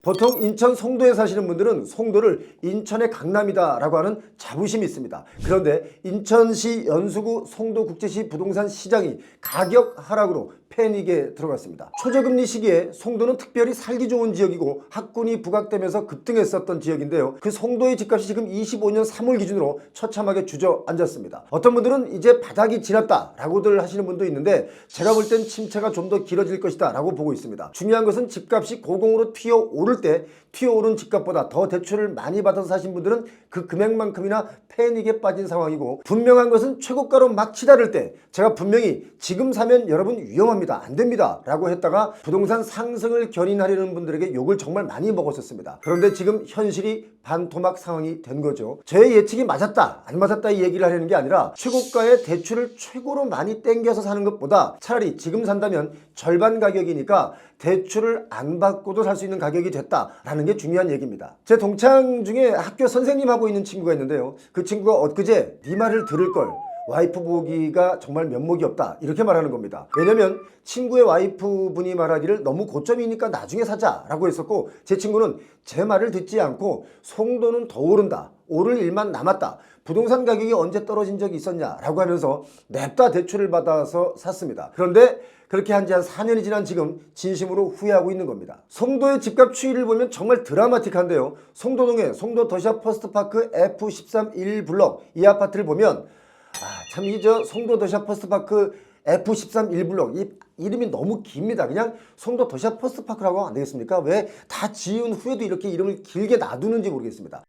보통 인천 송도에 사시는 분들은 송도를 인천의 강남이다라고 하는 자부심이 있습니다. 그런데 인천시 연수구 송도국제시 부동산 시장이 가격 하락으로 패닉에 들어갔습니다. 초저금리 시기에 송도는 특별히 살기 좋은 지역이고 학군이 부각되면서 급등했었던 지역인데요. 그 송도의 집값이 지금 25년 3월 기준으로 처참하게 주저앉았습니다. 어떤 분들은 이제 바닥이 지났다라고들 하시는 분도 있는데 제가 볼 땐 침체가 좀 더 길어질 것이다 라고 보고 있습니다. 중요한 것은 집값이 고공으로 튀어오를 때 튀어오른 집값보다 더 대출을 많이 받아서 사신 분들은 그 금액만큼이나 패닉에 빠진 상황이고, 분명한 것은 최고가로 막 치달을 때 제가 분명히 지금 사면 여러분 위험합니다, 안 됩니다 라고 했다가 부동산 상승을 견인하려는 분들에게 욕을 정말 많이 먹었었습니다. 그런데 지금 현실이 반토막 상황이 된 거죠. 제 예측이 맞았다 안 맞았다 이 얘기를 하려는 게 아니라, 최고가의 대출을 최고로 많이 땡겨서 사는 것보다 차라리 지금 산다면 절반 가격이니까 대출을 안 받고도 살 수 있는 가격이 됐다라는 게 중요한 얘기입니다. 제 동창 중에 학교 선생님하고 있는 친구가 있는데요. 그 친구가 엊그제 네 말을 들을 걸, 와이프 보기가 정말 면목이 없다 이렇게 말하는 겁니다. 왜냐면 친구의 와이프분이 말하기를 너무 고점이니까 나중에 사자 라고 했었고, 제 친구는 제 말을 듣지 않고 송도는 더 오른다, 오를 일만 남았다, 부동산 가격이 언제 떨어진 적이 있었냐 라고 하면서 냅다 대출을 받아서 샀습니다. 그런데 그렇게 한 지 한 4년이 지난 지금 진심으로 후회하고 있는 겁니다. 송도의 집값 추이를 보면 정말 드라마틱한데요. 송도동의 송도 더샵 퍼스트파크 F13 1블럭 이 아파트를 보면 참 이 송도 더샵 퍼스트파크 F13 1블럭 이 이름이 너무 깁니다. 그냥 송도 더샵 퍼스트파크라고 하면 안 되겠습니까? 왜 다 지은 후에도 이렇게 이름을 길게 놔두는지 모르겠습니다.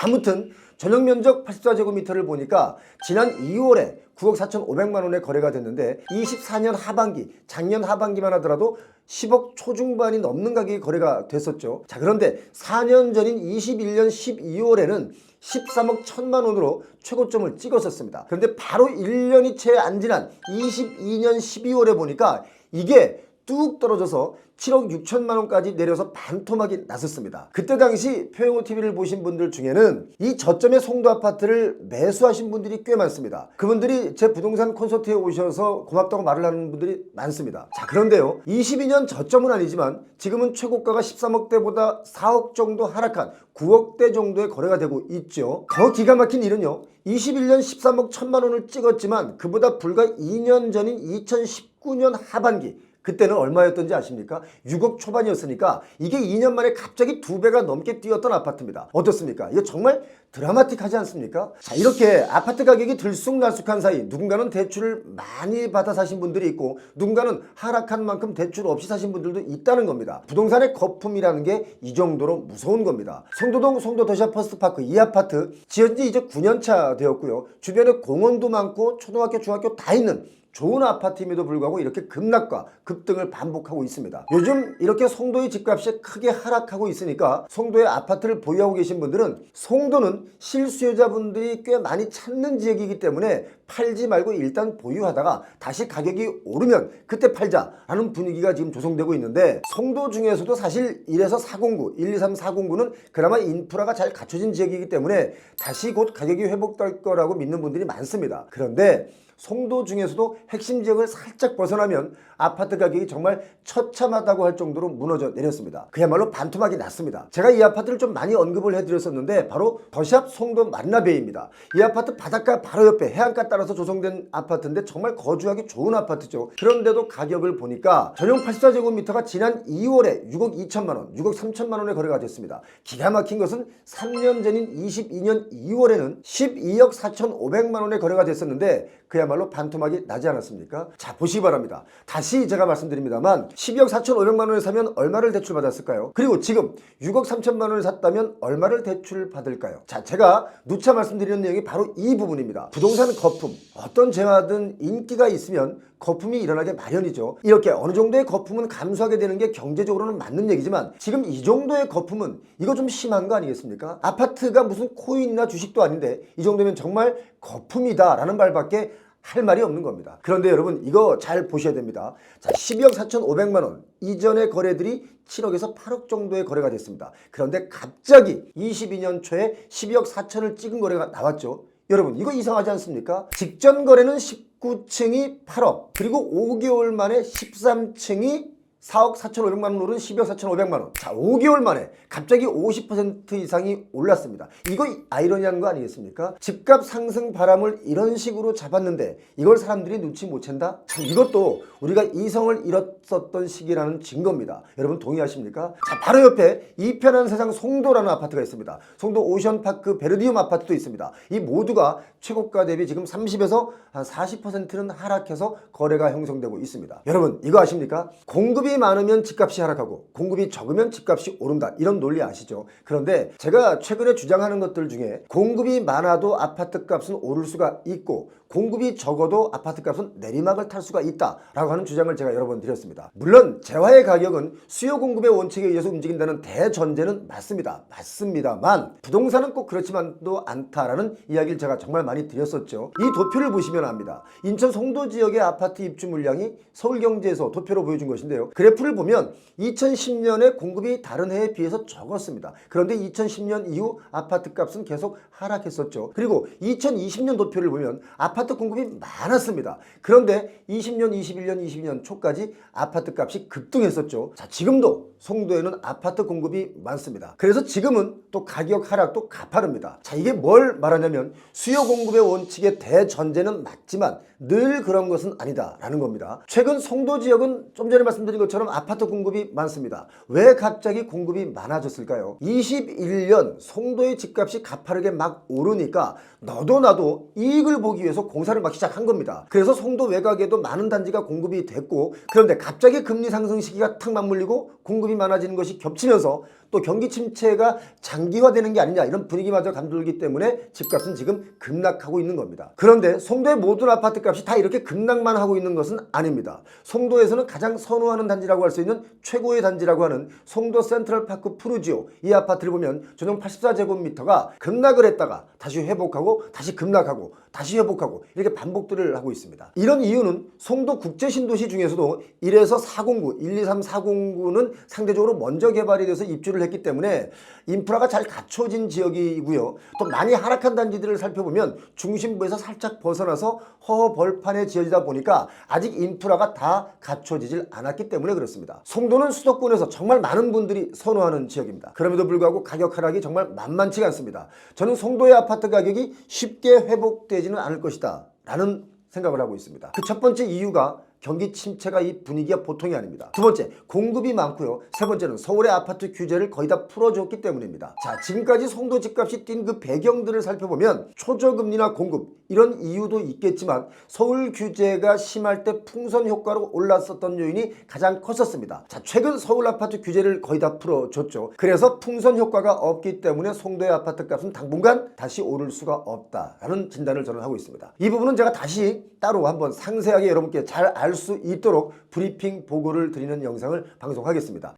아무튼 전용 면적 84제곱미터를 보니까 지난 2월에 9억 4,500만 원에 거래가 됐는데 24년 하반기, 작년 하반기만 하더라도 10억 초중반이 넘는 가격이 거래가 됐었죠. 자, 그런데 4년 전인 21년 12월에는 13억 1천만 원으로 최고점을 찍었었습니다. 그런데 바로 1년이 채 안 지난 22년 12월에 보니까 이게 뚝 떨어져서 7억 6천만 원까지 내려서 반토막이 났었습니다. 그때 당시 표영호TV를 보신 분들 중에는 이 저점의 송도 아파트를 매수하신 분들이 꽤 많습니다. 그분들이 제 부동산 콘서트에 오셔서 고맙다고 말을 하는 분들이 많습니다. 자, 그런데요, 22년 저점은 아니지만 지금은 최고가가 13억대보다 4억 정도 하락한 9억대 정도의 거래가 되고 있죠. 더 기가 막힌 일은요, 21년 13억 1천만 원을 찍었지만 그보다 불과 2년 전인 2019년 하반기, 그때는 얼마였던지 아십니까? 6억 초반이었으니까 이게 2년 만에 갑자기 2배가 넘게 뛰었던 아파트입니다. 어떻습니까? 이거 정말 드라마틱하지 않습니까? 자, 이렇게 아파트 가격이 들쑥날쑥한 사이 누군가는 대출을 많이 받아 사신 분들이 있고, 누군가는 하락한 만큼 대출 없이 사신 분들도 있다는 겁니다. 부동산의 거품이라는 게 이 정도로 무서운 겁니다. 송도동 송도 더샵 퍼스트파크 이 아파트 지은 지 이제 9년차 되었고요. 주변에 공원도 많고 초등학교 중학교 다 있는 좋은 아파트임에도 불구하고 이렇게 급락과 급등을 반복하고 있습니다. 요즘 이렇게 송도의 집값이 크게 하락하고 있으니까 송도의 아파트를 보유하고 계신 분들은, 송도는 실수요자분들이 꽤 많이 찾는 지역이기 때문에 팔지 말고 일단 보유하다가 다시 가격이 오르면 그때 팔자라는 분위기가 지금 조성되고 있는데, 송도 중에서도 사실 1에서 409, 1, 2, 3, 409는 그나마 인프라가 잘 갖춰진 지역이기 때문에 다시 곧 가격이 회복될 거라고 믿는 분들이 많습니다. 그런데 송도 중에서도 핵심 지역을 살짝 벗어나면 아파트 가격이 정말 처참하다고 할 정도로 무너져 내렸습니다. 그야말로 반토막이 났습니다. 제가 이 아파트를 좀 많이 언급을 해드렸었는데 바로 더샵 송도 만나베이입니다. 이 아파트 바닷가 바로 옆에 해안가 따라서 조성된 아파트인데 정말 거주하기 좋은 아파트죠. 그런데도 가격을 보니까 전용 84제곱미터가 지난 2월에 6억 2천만 원, 6억 3천만 원에 거래가 됐습니다. 기가 막힌 것은 3년 전인 22년 2월에는 12억 4,500만 원에 거래가 됐었는데 그야말로 반토막이 나지 않았습니까? 자, 보시기 바랍니다. 다시 제가 말씀드립니다만 12억 4,500만 원에 사면 얼마를 대출 받았을까요? 그리고 지금 6억 3천만 원을 샀다면 얼마를 대출 받을까요? 자, 제가 누차 말씀드리는 내용이 바로 이 부분입니다. 부동산 거품, 어떤 재화든 인기가 있으면 거품이 일어나게 마련이죠. 이렇게 어느 정도의 거품은 감수하게 되는 게 경제적으로는 맞는 얘기지만 지금 이 정도의 거품은 이거 좀 심한 거 아니겠습니까? 아파트가 무슨 코인이나 주식도 아닌데 이 정도면 정말 거품이다 라는 말밖에 할 말이 없는 겁니다. 그런데 여러분 이거 잘 보셔야 됩니다. 자, 12억 4,500만 원 이전의 거래들이 7억에서 8억 정도의 거래가 됐습니다. 그런데 갑자기 22년 초에 12억 4천을 찍은 거래가 나왔죠. 여러분 이거 이상하지 않습니까? 직전 거래는 19층이 8억, 그리고 5개월 만에 13층이 4억 4,500만 원 오른 12억 4,500만 원. 자, 5개월 만에 갑자기 50% 이상이 올랐습니다. 이거 아이러니한 거 아니겠습니까? 집값 상승 바람을 이런 식으로 잡았는데 이걸 사람들이 눈치 못 챈다? 참, 이것도 우리가 이성을 잃었었던 시기라는 증거입니다. 여러분 동의하십니까? 자, 바로 옆에 이편한 세상 송도라는 아파트가 있습니다. 송도 오션파크 베르디움 아파트도 있습니다. 이 모두가 최고가 대비 지금 30에서 한 40%는 하락해서 거래가 형성되고 있습니다. 여러분 이거 아십니까? 공급이 많으면 집값이 하락하고 공급이 적으면 집값이 오른다, 이런 논리 아시죠? 그런데 제가 최근에 주장하는 것들 중에 공급이 많아도 아파트 값은 오를 수가 있고 공급이 적어도 아파트 값은 내리막을 탈 수가 있다라고 하는 주장을 제가 여러 번 드렸습니다. 물론 재화의 가격은 수요 공급의 원칙에 의해서 움직인다는 대전제는 맞습니다만 부동산은 꼭 그렇지만도 않다라는 이야기를 제가 정말 많이 드렸었죠. 이 도표를 보시면 압니다. 인천 송도 지역의 아파트 입주 물량이 서울경제에서 도표로 보여준 것인데요. 그래프를 보면 2010년에 공급이 다른 해에 비해서 적었습니다. 그런데 2010년 이후 아파트 값은 계속 하락했었죠. 그리고 2020년 도표를 보면 아파트 공급이 많았습니다. 그런데 20년, 21년, 22년 초까지 아파트 값이 급등했었죠. 자, 지금도 송도에는 아파트 공급이 많습니다. 그래서 지금은 또 가격 하락도 가파릅니다. 자, 이게 뭘 말하냐면 수요 공급의 원칙의 대전제는 맞지만 늘 그런 것은 아니다라는 겁니다. 최근 송도 지역은 좀 전에 말씀드린 것처럼 아파트 공급이 많습니다. 왜 갑자기 공급이 많아졌을까요? 21년 송도의 집값이 가파르게 막 오르니까 너도 나도 이익을 보기 위해서 공사를 막 시작한 겁니다. 그래서 송도 외곽에도 많은 단지가 공급이 됐고, 그런데 갑자기 금리 상승 시기가 탁 맞물리고 공급이 많아지는 것이 겹치면서 또 경기 침체가 장기화되는 게 아니냐, 이런 분위기마저 감돌기 때문에 집값은 지금 급락하고 있는 겁니다. 그런데 송도의 모든 아파트 값이 다 이렇게 급락만 하고 있는 것은 아닙니다. 송도에서는 가장 선호하는 단지라고 할 수 있는 최고의 단지라고 하는 송도 센트럴파크 푸르지오, 이 아파트를 보면 전용 84제곱미터가 급락을 했다가 다시 회복하고 다시 급락하고 다시 회복하고 이렇게 반복들을 하고 있습니다. 이런 이유는 송도 국제신도시 중에서도 1에서 409, 1, 2, 3, 409는 상대적으로 먼저 개발이 돼서 입주를 했기 때문에 인프라가 잘 갖춰진 지역이고요. 또 많이 하락한 단지들을 살펴보면 중심부에서 살짝 벗어나서 허허 벌판에 지어지다 보니까 아직 인프라가 다 갖춰지질 않았기 때문에 그렇습니다. 송도는 수도권에서 정말 많은 분들이 선호하는 지역입니다. 그럼에도 불구하고 가격 하락이 정말 만만치가 않습니다. 저는 송도의 아파트 가격이 쉽게 회복되지는 않을 것이다 라는 생각을 하고 있습니다. 그 첫 번째 이유가 경기 침체가 이 분위기가 보통이 아닙니다. 두 번째, 공급이 많고요. 세 번째는 서울의 아파트 규제를 거의 다 풀어줬기 때문입니다. 자, 지금까지 송도 집값이 뛴 그 배경들을 살펴보면 초저금리나 공급, 이런 이유도 있겠지만 서울 규제가 심할 때 풍선 효과로 올랐었던 요인이 가장 컸었습니다. 자, 최근 서울 아파트 규제를 거의 다 풀어줬죠. 그래서 풍선 효과가 없기 때문에 송도의 아파트 값은 당분간 다시 오를 수가 없다라는 진단을 저는 하고 있습니다. 이 부분은 제가 다시 따로 한번 상세하게 여러분께 잘 알 수 있도록 브리핑 보고를 드리는 영상을 방송하겠습니다.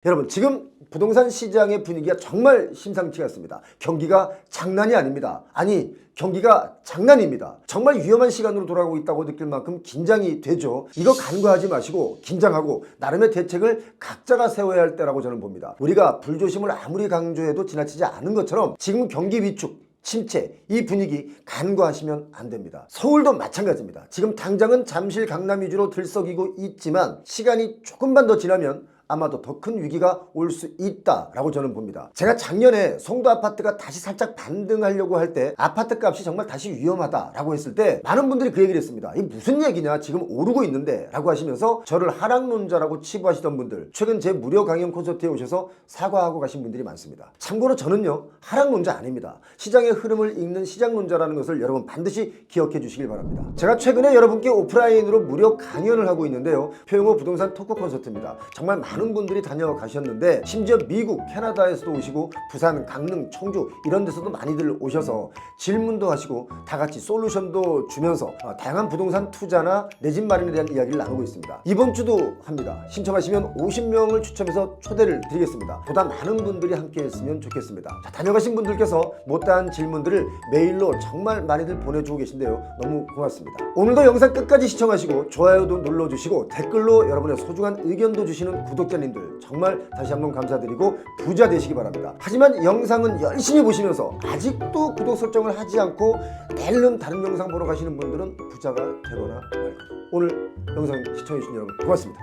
여러분, 지금 부동산 시장의 분위기가 정말 심상치가 않습니다. 경기가 장난이 아닙니다. 아니, 경기가 장난입니다. 정말 위험한 시간으로 돌아가고 있다고 느낄 만큼 긴장이 되죠. 이거 간과하지 마시고 긴장하고 나름의 대책을 각자가 세워야 할 때라고 저는 봅니다. 우리가 불조심을 아무리 강조해도 지나치지 않은 것처럼 지금 경기 위축, 침체, 이 분위기 간과하시면 안 됩니다. 서울도 마찬가지입니다. 지금 당장은 잠실, 강남 위주로 들썩이고 있지만 시간이 조금만 더 지나면 아마도 더 큰 위기가 올 수 있다라고 저는 봅니다. 제가 작년에 송도 아파트가 다시 살짝 반등하려고 할 때 아파트 값이 정말 다시 위험하다라고 했을 때 많은 분들이 그 얘기를 했습니다. 이게 무슨 얘기냐, 지금 오르고 있는데 라고 하시면서 저를 하락론자라고 치부하시던 분들, 최근 제 무료 강연 콘서트에 오셔서 사과하고 가신 분들이 많습니다. 참고로 저는요, 하락론자 아닙니다. 시장의 흐름을 읽는 시장론자라는 것을 여러분 반드시 기억해 주시길 바랍니다. 제가 최근에 여러분께 오프라인으로 무료 강연을 하고 있는데요, 표용호 부동산 토크 콘서트입니다. 정말 많은 분들이 다녀가셨는데 심지어 미국, 캐나다에서도 오시고 부산, 강릉, 청주 이런 데서도 많이들 오셔서 질문도 하시고 다 같이 솔루션도 주면서 다양한 부동산 투자나 내 집 마련에 대한 이야기를 나누고 있습니다. 이번 주도 합니다. 신청하시면 50명을 추첨해서 초대를 드리겠습니다. 보다 많은 분들이 함께 했으면 좋겠습니다. 자, 다녀가신 분들께서 못다한 질문들을 메일로 정말 많이들 보내주고 계신데요, 너무 고맙습니다. 오늘도 영상 끝까지 시청하시고 좋아요도 눌러주시고 댓글로 여러분의 소중한 의견도 주시는 구독자님들 정말 다시 한번 감사드리고 부자 되시기 바랍니다. 하지만 영상은 열심히 보시면서 아직도 구독 설정을 하지 않고 내일은 다른 영상 보러 가시는 분들은 부자가 되거나 말거나. 오늘 영상 시청해주신 여러분 고맙습니다.